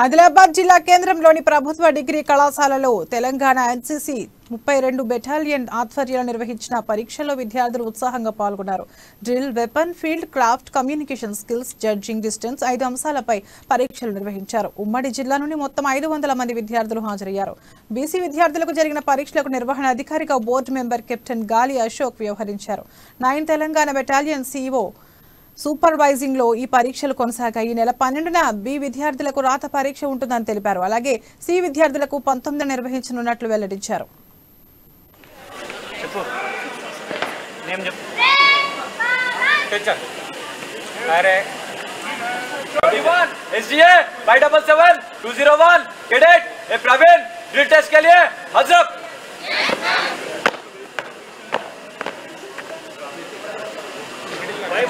ఆదిలాబాద్ జిల్లా కేంద్రంలోని ప్రభుత్వ డిగ్రీ కళాశాలలో తెలంగాణ ఎన్సీసీ 32 బెటాలియన్ ఆధ్వర్యంలో నిర్వహించిన పరీక్షల్లో విద్యార్థులు ఉత్సాహంగా పాల్గొన్నారు. Drill, weapon, field craft, communication skills, judging distance 5 అంశాలపై పరీక్షలు నిర్వహించారు. ఉమ్మడి జిల్లా నుండి మొత్తం 500 మంది విద్యార్థులు హాజరయ్యారు. బీసీ విద్యార్థులకు జరిగిన పరీక్షలకు నిర్వహణ అధికారిగా బోర్డు మెంబర్ కెప్టెన్ గాలి అశోక్ వ్యవహరించారు. 9 తెలంగాణ బెటాలియన్ సీఓ సూపర్వైజింగ్ లో ఈ పరీక్షలు కొనసాగాయి. ఈ నెల 12న బి విద్యార్థులకు రాత పరీక్ష ఉంటుందని తెలిపారు. అలాగే సి విద్యార్థులకు 19న నిర్వహించనున్నట్లు వెల్లడించారు.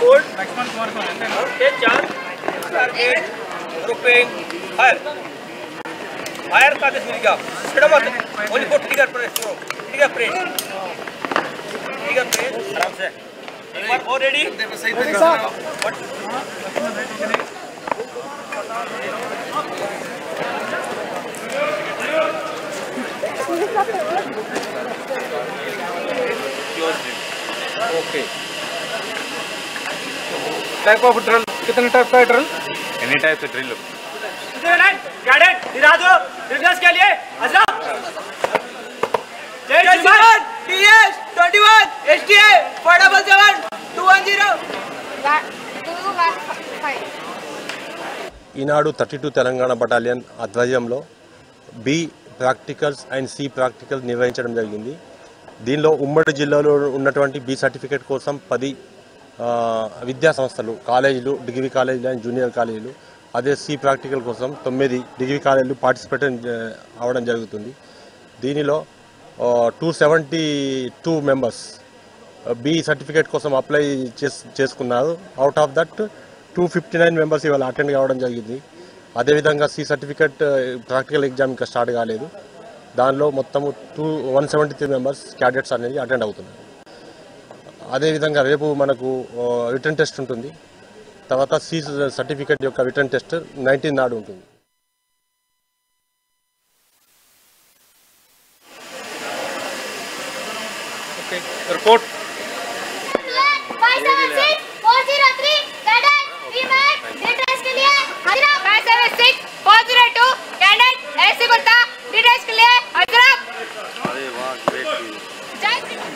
बोर्ड लक्ष्मण कुमार को take charge target grouping fire का दिस मिलेगा फ्रीडम मत only for trigger press trigger press आराम से एक बार और ready okay type of drill कितने टाइप का ड्रिल एनी टाइप का ड्रिल गार्डन इरादो ड्रिल्स के लिए आजाद जय जवान टीएस 21 एसटीए 477 210 ఈనాడు 32 తెలంగాణ బటాలియన్ ఆధ్వర్యంలో B practicals and C practical నిర్వహించడం జరిగింది. దీనిలో ఉమ్మడి జిల్లాలో ఉన్నటువంటి బి సర్టిఫికేట్ కోసం 10 విద్యా సంస్థలు, కాలేజీలు, డిగ్రీ కాలేజీలు అండ్ జూనియర్ కాలేజీలు, అదే సి ప్రాక్టికల్ కోసం 9 డిగ్రీ కాలేజీలు పార్టిసిపేట్ అవ్వడం జరుగుతుంది. దీనిలో 272 మెంబర్స్ బి సర్టిఫికేట్ కోసం అప్లై చేసుకున్నారు. అవుట్ ఆఫ్ దట్ 259 మెంబర్స్ ఇవాళ అటెండ్ కావడం జరిగింది. అదేవిధంగా సి సర్టిఫికేట్ ప్రాక్టికల్ ఎగ్జామ్ ఇంకా స్టార్ట్ కాలేదు. దానిలో మొత్తము 173 మెంబర్స్ క్యాడెట్స్ అనేది అటెండ్ అవుతున్నారు. అదేవిధంగా రేపు మనకు రిటర్న్ టెస్ట్ ఉంటుంది. తర్వాత సి సర్టిఫికేట్ యొక్క రిటర్న్ టెస్ట్ 19 నాడు ఉంటుంది. रिपोर्ट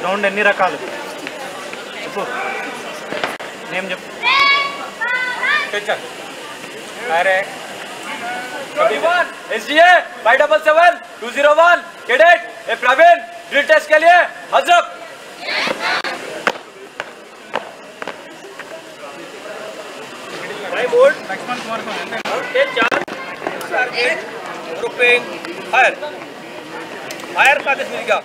గ్రౌండ్ ఎన్ని రకాలు చెప్పు నేమ్ చెప్పు అరే SDA 577 201 cadet A Praveen drill test के लिए हाजिर बोर्ड लक्ष्मण कुमार को take charge target grouping fire का दिस मिलेगा